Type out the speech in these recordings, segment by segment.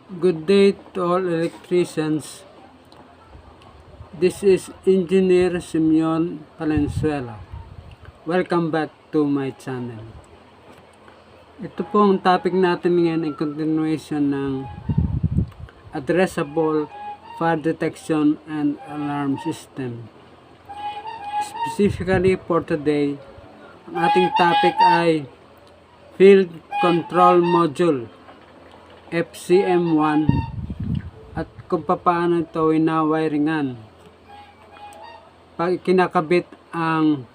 Good day to all electricians. This is Engineer Simeon Valenzuela. Welcome back to my channel. Ito po ang topic natin ngayon ay continuation ng Addressable Fire Detection and Alarm System. Specifically for today, ang ating topic ay Field Control Module FCM-1 at kung paano ito winawiringan pag kinakabit ang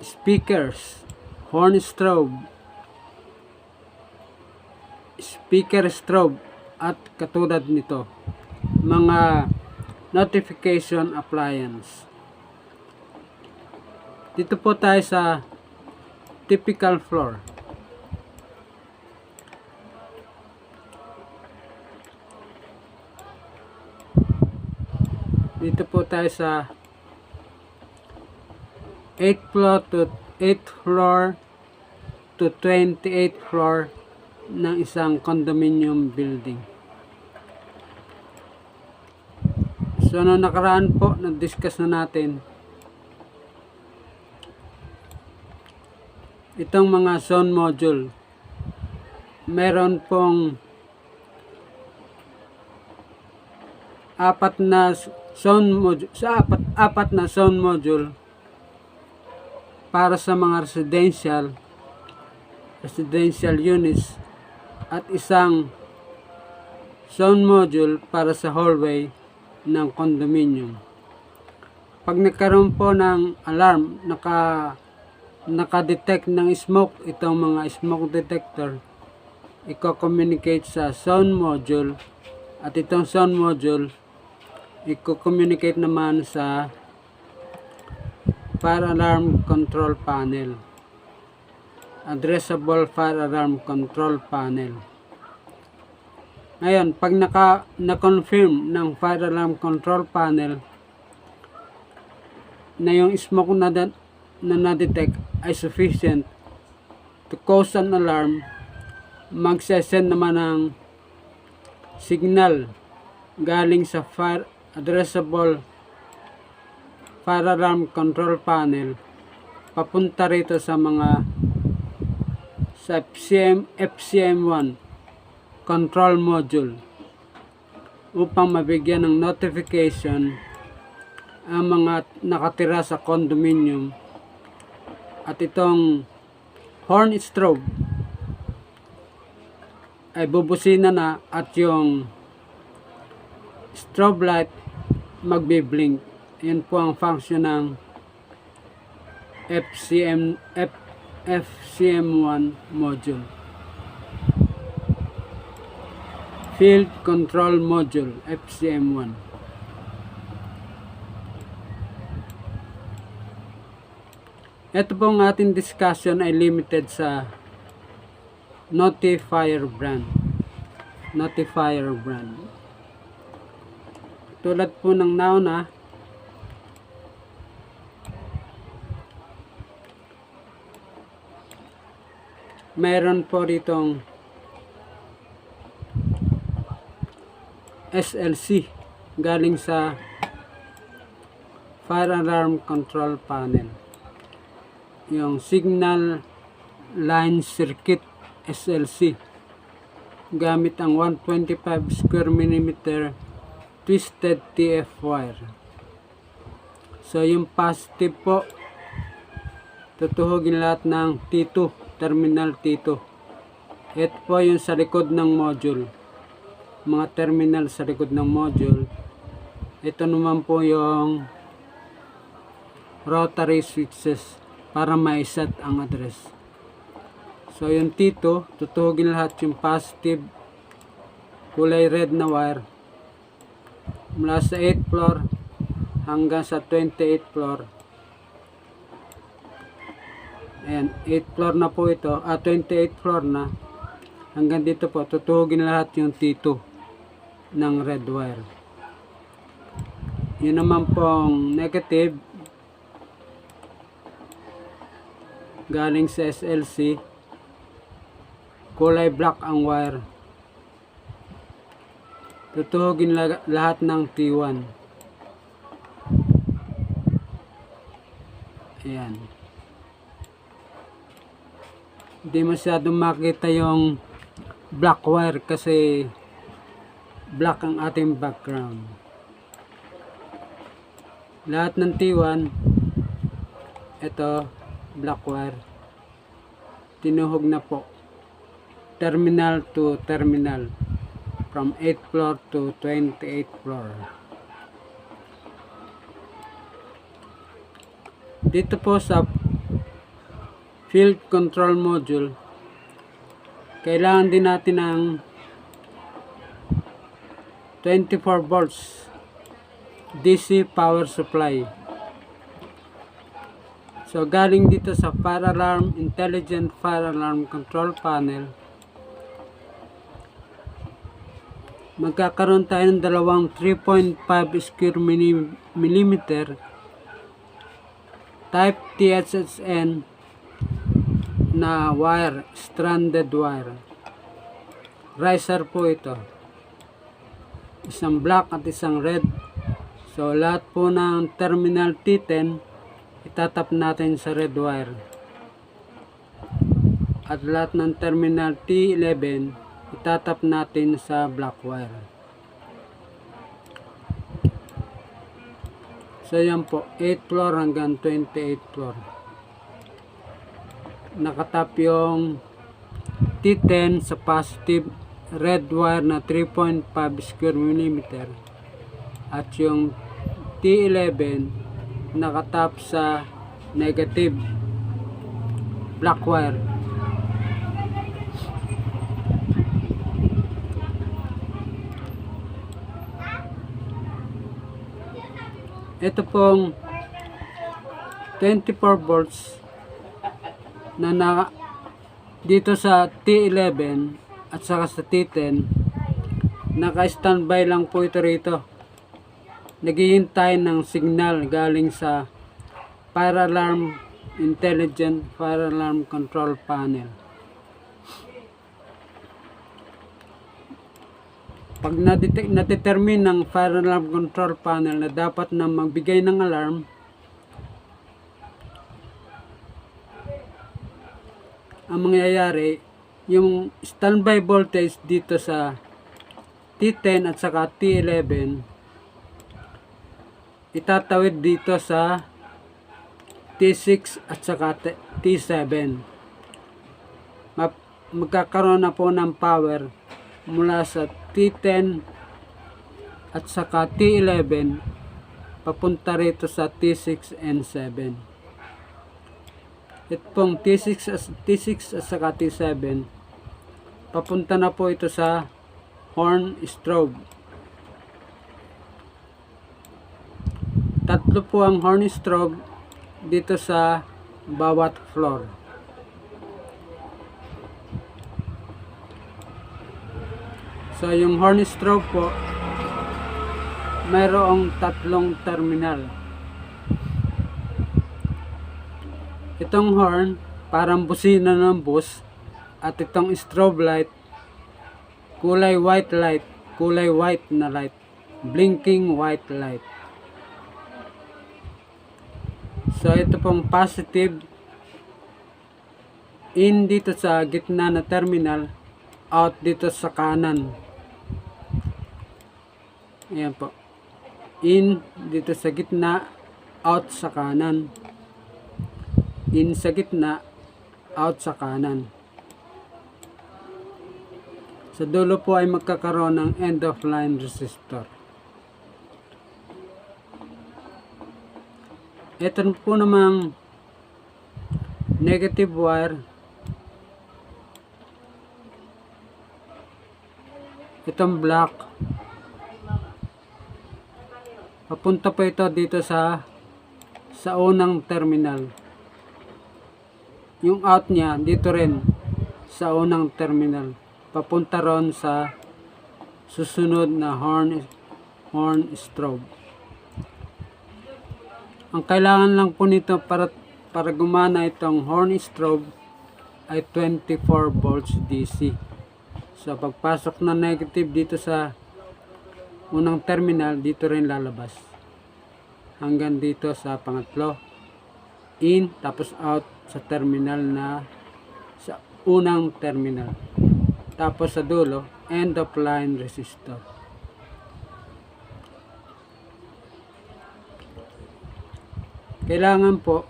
speakers, horn strobe, speaker strobe at katulad nito mga notification appliance. Dito po tayo sa typical floor. Dito po tayo sa 8th floor to 8th floor to 28th floor ng isang condominium building. So noong nakaraan po, na-discuss na natin itong mga zone module. Meron pong apat na zone module para sa mga residential units at isang zone module para sa hallway ng condominium. Pag nagkaroon po ng alarm, naka-detect ng smoke, itong mga smoke detector, i-communicate sa zone module at itong zone module i-communicate naman sa Fire Alarm Control Panel, Addressable Fire Alarm Control Panel. Ngayon, pag na-confirm ng Fire Alarm Control Panel na yung smoke na na-detect ay sufficient to cause an alarm, mag-send naman ng signal galing sa Addressable Fire Alarm Control Panel papunta rito sa FCM-1 control module upang mabigyan ng notification ang mga nakatira sa condominium at itong horn strobe ay bubusina na at yung strobe light magbe-blink. Yan po ang function ng FCM-1 module. Field Control Module FCM-1. Ito pong ating discussion ay limited sa notifier brand. Tulad po ng nauna, mayroon po ditong SLC galing sa Fire Alarm Control Panel. Yung Signal Line Circuit SLC gamit ang 125 square millimeter twisted TF wire. So yung positive po, tutuhugin lahat ng T2, terminal T2. Ito po yung sa likod ng module, mga terminal sa likod ng module. Ito naman po yung rotary switches para ma-set ang address. So yung T2, tutuhugin lahat yung positive kulay red na wire mula sa 8th floor hanggang sa 28th floor. Ayan, 8th floor na po ito, 28th floor na. Hanggang dito po, tutuhugin lahat yung T2 ng red wire. Yun naman pong negative galing sa SLC, kulay black ang wire. tutuhugin lahat ng T1. Ayan. Hindi masyadong makita yung black wire kasi black ang ating background. Lahat ng T1, ito, black wire. Tinuhog na po. Terminal to terminal. From 8th floor to 28th floor. Dito po sa field control module, kailangan din natin ng 24 volts DC power supply. So galing dito sa fire alarm, intelligent fire alarm control panel, magkakaroon tayo ng dalawang 3.5 square millimeter type THSN na wire, stranded wire. Riser po ito. Isang black at isang red. So lahat po ng terminal T10 itatap natin sa red wire. At lahat ng terminal T11 itatap natin sa black wire. So yan po, 8th floor hanggang 28th floor. Nakatap yung T10 sa positive red wire na 3.5 square millimeter at yung T11 nakatap sa negative black wire. Ito pong 24 volts na dito sa T11 at saka sa T10, naka-standby lang po ito rito. Naghihintay ng signal galing sa fire alarm, intelligent fire alarm control panel. Pag na-determine ng fire alarm control panel na dapat na magbigay ng alarm, ang mangyayari, yung standby voltage dito sa T10 at saka T11 itatawid dito sa T6 at saka T7. Magkakaroon na po ng power mula sa T10 at saka T11 papunta rito sa T6 and 7. Itong T6 at saka T7 papunta na po ito sa horn strobe. Tatlo po ang horn strobe dito sa bawat floor. So yung horn strobe po, mayroong tatlong terminal. Itong horn, parang busina ng bus, at itong strobe light, kulay white na light, blinking white light. So ito pong positive, in dito sa gitna na terminal, out dito sa kanan. Ayan po. In dito sa gitna, out sa kanan. In sa gitna, out sa kanan. Sa dulo po ay magkakaroon ng end of line resistor. Ito po namang negative wire. Itong black. Papunta po ito dito sa unang terminal. Yung out niya dito rin sa unang terminal. Papunta ron sa susunod na horn strobe. Ang kailangan lang po nito para gumana itong horn strobe ay 24 volts DC. So pagpasok na negative dito sa unang terminal, dito rin lalabas. Hanggang dito sa pangatlo. In, tapos out sa terminal na sa unang terminal. Tapos sa dulo, end of line resistor. Kailangan po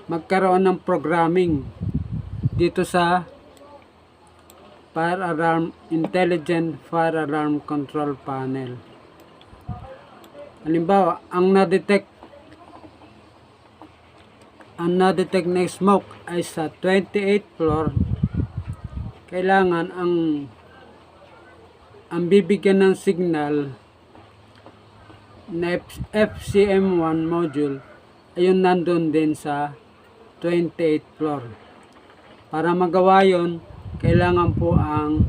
magkaroon ng programming dito sa Intelligent Fire Alarm Control Panel. Halimbawa, ang na-detect na smoke ay sa 28th floor. Kailangan ang bibigyan ng signal na FCM-1 module ayun nandun din sa 28th floor. Para magawa yon, kailangan po ang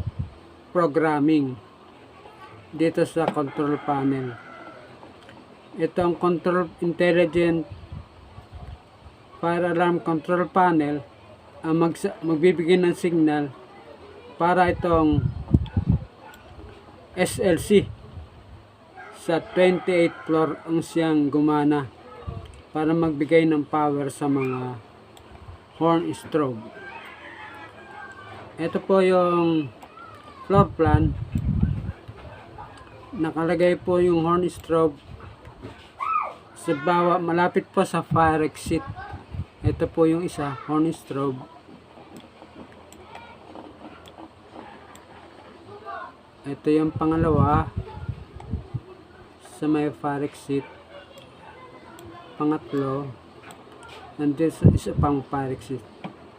programming dito sa control panel. Ito ang Intelligent Fire Alarm Control Panel ang magbibigay ng signal para itong SLC sa 28th floor ang siyang gumana para magbigay ng power sa mga horn strobe. Ito po yung floor plan. Nakalagay po yung horn strobe sa bawat, malapit po sa fire exit. Ito po yung isa, horn strobe. Ito yung pangalawa sa may fire exit. Pangatlo, nandito sa isa pang fire exit.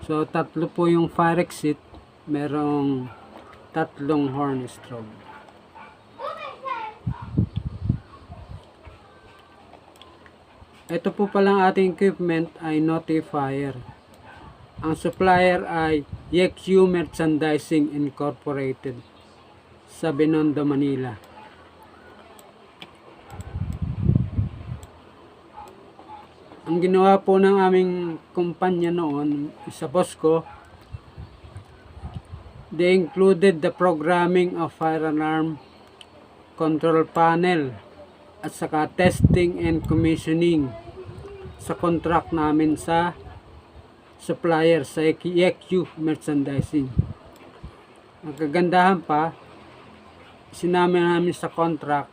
So tatlo po yung fire exit, merong tatlong horn strobe. Ito po palang ating equipment ay notifier. Ang supplier ay YEQ Merchandising Incorporated sa Binondo, Manila. Ang ginawa po ng aming kumpanya noon sa boss ko, they included the programming of fire alarm control panel at saka testing and commissioning sa contract namin sa supplier sa YEQ Merchandising. Ang kagandahan pa, sinama namin sa contract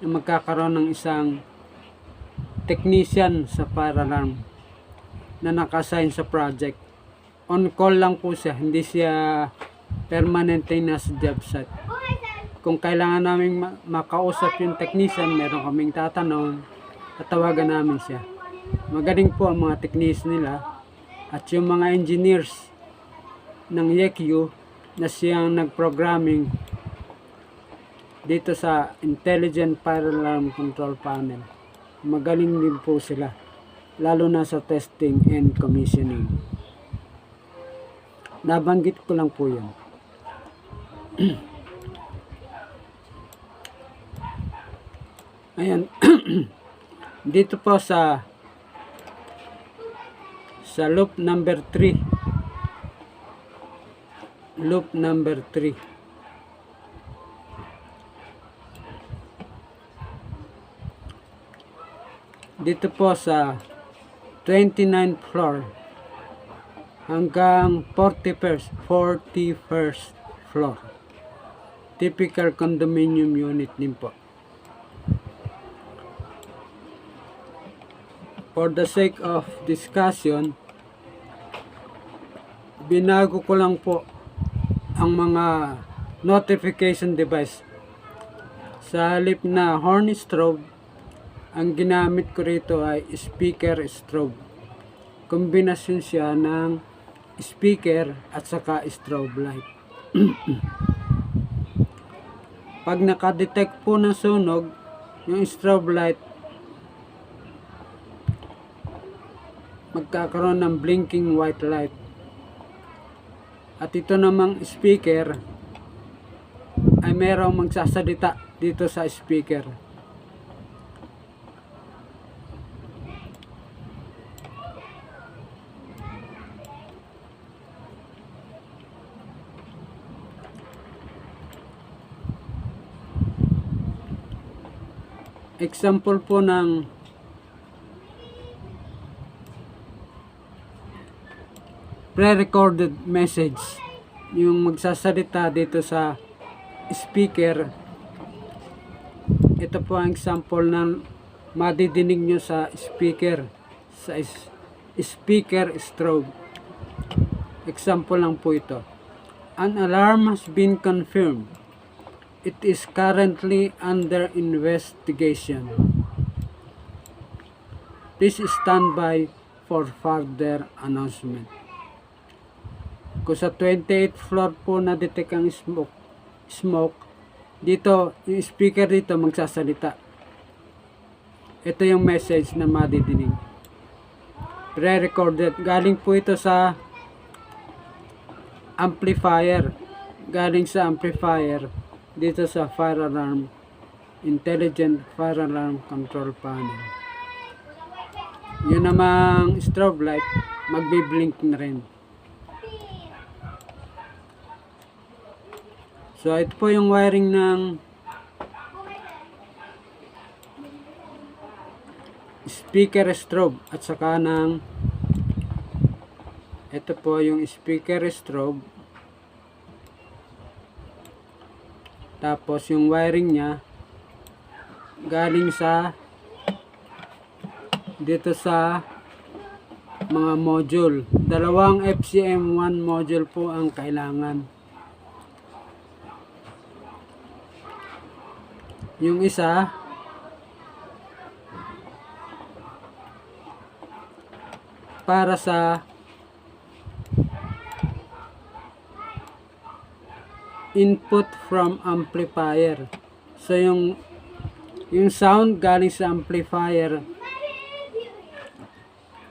na magkakaroon ng isang technician sa fire alarm na naka-assign sa project. On call lang po siya, hindi siya permanente na sa job site. Kung kailangan namin makausap yung technician, meron kaming tatanong, tatawagan namin siya. Magaling po ang mga technician nila at yung mga engineers ng YEQ na siyang nag-programming dito sa Intelligent Fire Alarm Control Panel. Magaling din po sila, lalo na sa testing and commissioning. Nabanggit ko lang po yun. Ayan. Dito po sa loop number 3. Loop number 3. Dito po sa 29th floor hanggang 41st floor. Typical condominium unit din po. For the sake of discussion, binago ko lang po ang mga notification device. Sa halip na horn strobe, ang ginamit ko rito ay speaker strobe. Kombinasyon siya ng speaker at saka strobe light. Pag nakadetect po ng sunog, yung strobe light magkakaroon ng blinking white light. At ito namang speaker ay merong magsasalita dito sa speaker. example po ng pre-recorded message, yung magsasalita dito sa speaker. Ito po ang example na madidinig nyo sa speaker, sa speaker strobe. Example lang po ito. An alarm has been confirmed. It is currently under investigation. Please stand by for further announcement. Kung sa 28th floor po na-detect ang smoke, dito, yung speaker dito magsasalita. Ito yung message na madidinig. Pre-recorded. Galing po ito sa amplifier. Galing sa amplifier dito sa fire alarm, intelligent fire alarm control panel. Yun namang strobe light, magbi-blink na rin. So ito po yung wiring ng speaker strobe at saka ng ito po yung speaker strobe, tapos yung wiring nya galing sa dito sa mga module. Dalawang FCM-1 module po ang kailangan. Yung isa para sa input from amplifier. So yung sound galing sa amplifier,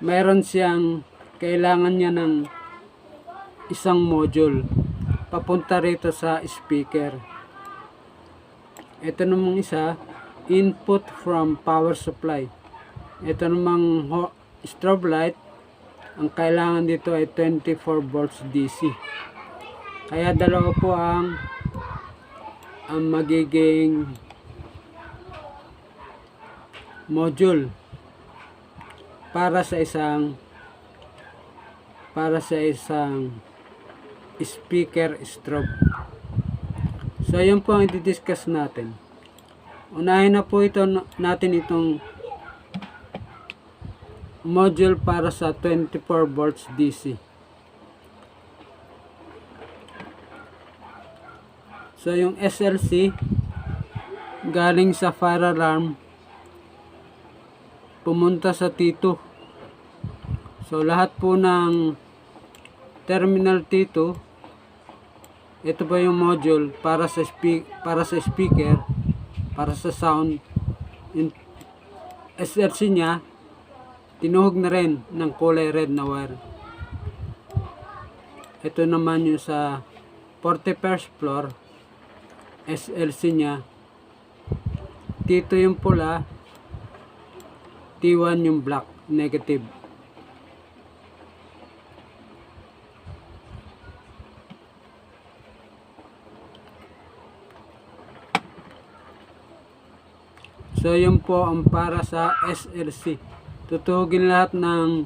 mayroon siyang kailangan niya ng isang module papunta rito sa speaker. Ito namang isa, input from power supply. Ito namang strobe light, ang kailangan dito ay 24 volts DC. Kaya dalawa po ang magiging module para sa isang speaker strobe. So yun po ang i-discuss natin. Unahin na po natin itong module para sa 24 volts DC. So yung SLC galing sa fire alarm pumunta sa T2. So lahat po ng terminal T2, ito po yung module para sa speaker, para sa sound. Yung SLC nya tinuhog na rin ng kulay red na wire. Ito naman yung sa 41st floor, SLC nya T2 yung pula, T1 yung black, negative. So yun po ang para sa SLC. Tutuhugin lahat ng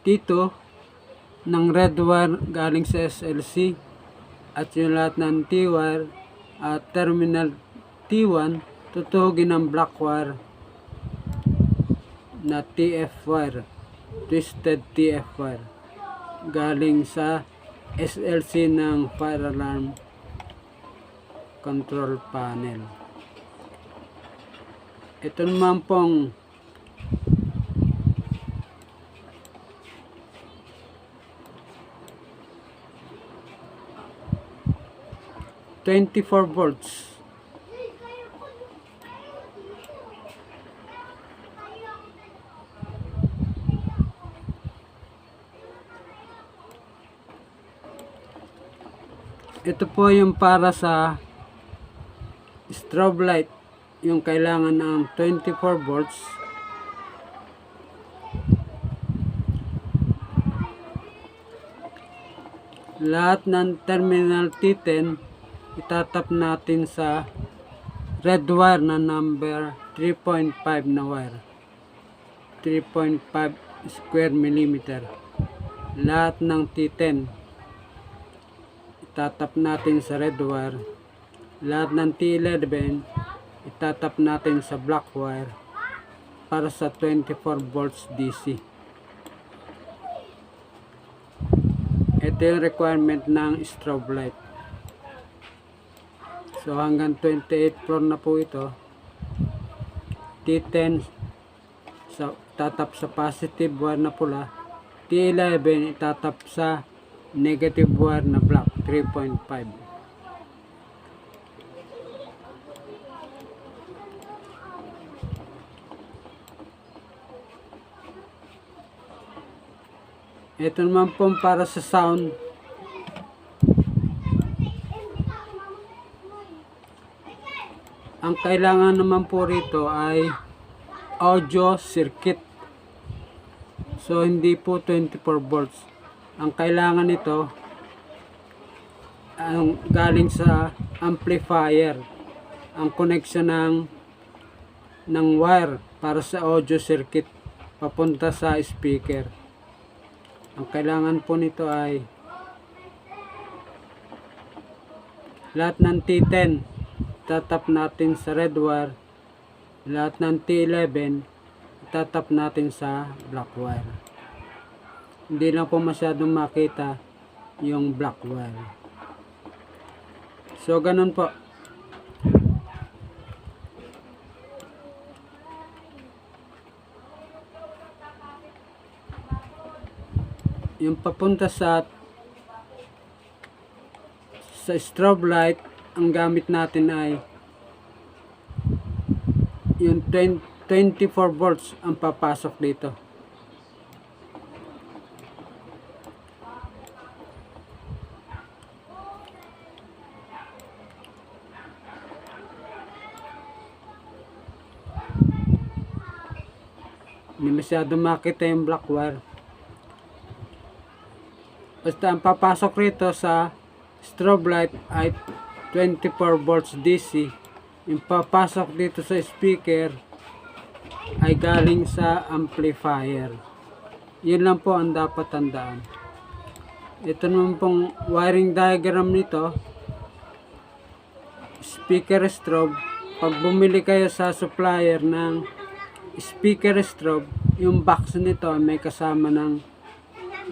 T2 ng red wire galing sa SLC at yung lahat ng T wire at terminal T1 tutuhugin ng black wire na TF wire, twisted TF wire galing sa SLC ng fire alarm control panel. Ito naman pong (24 volts). Ito po yung para sa strobe light, yung kailangan ng 24 volts. Lahat ng terminal T10 itatap natin sa red wire na number 3.5 na wire. 3.5 square millimeter. Lahat ng T10 itatap natin sa red wire. Lahat ng T11 itatap natin sa black wire para sa 24 volts DC. Ito yung requirement ng strobe light. So hanggang 28 floor na po ito. T10 tatap sa positive wire na pula. T11 itatap sa negative wire na black 3.5. Ito naman po para sa sound. Ang kailangan naman po rito ay audio circuit. So hindi po 24 volts. Ang kailangan nito ang galing sa amplifier. Ang connection ng wire para sa audio circuit papunta sa speaker. Ang kailangan po nito ay lahat ng T10 tatap natin sa red wire, lahat ng T11 tatap natin sa black wire. Hindi lang po masyadong makita yung black wire. So ganun po. Yung papunta sa strobe light, ang gamit natin ay yung 24 volts ang papasok dito. Hindi masyado makita yung black wire. Basta ang papasok rito sa strobe light ay 24 volts DC. Yung papasok dito sa speaker ay galing sa amplifier. Yun lang po ang dapat tandaan. Ito naman pong wiring diagram nito. Speaker strobe. Pag bumili kayo sa supplier ng speaker strobe, yung box nito may kasama ng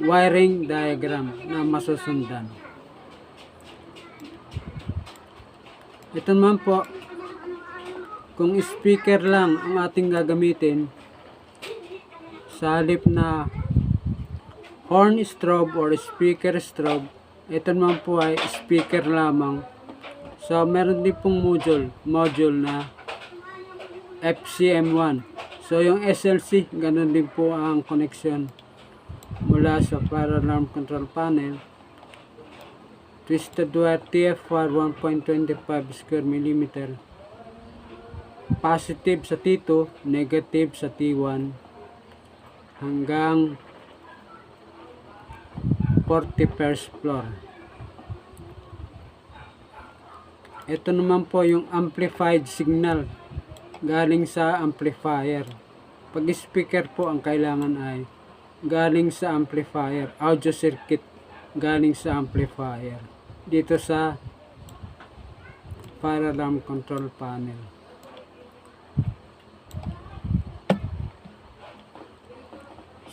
wiring diagram na masusundan. Ito naman po, kung speaker lang ang ating gagamitin, sa halip na horn strobe or speaker strobe, ito naman po ay speaker lamang. So meron din pong module na FCM-1. So yung SLC, ganun din po ang connection mula sa fire alarm control panel. Twisted wire TF-wire 1.25 square millimeter. Positive sa T2, negative sa T1 hanggang 41st floor. Ito naman po yung amplified signal galing sa amplifier. Pag speaker po ang kailangan ay galing sa amplifier, audio circuit galing sa amplifier dito sa fire alarm control panel.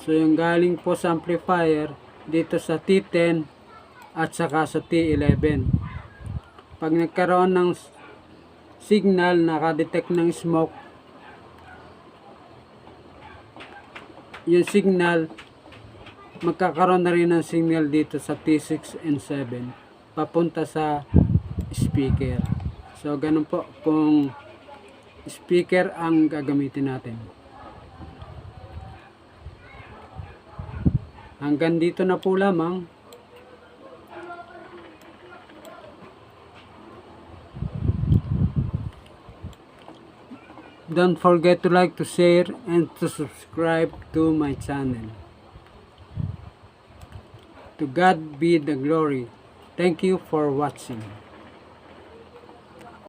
So yung galing po sa amplifier dito sa T10 at saka sa T11. Pag nagkaroon ng signal, nakadetect ng smoke, yung signal magkakaroon na rin ng signal dito sa T6 and 7 papunta sa speaker. So ganun po kung speaker ang gagamitin natin. Hanggang dito na po lamang. Don't forget to like, to share, and to subscribe to my channel. To God be the glory. Thank you for watching.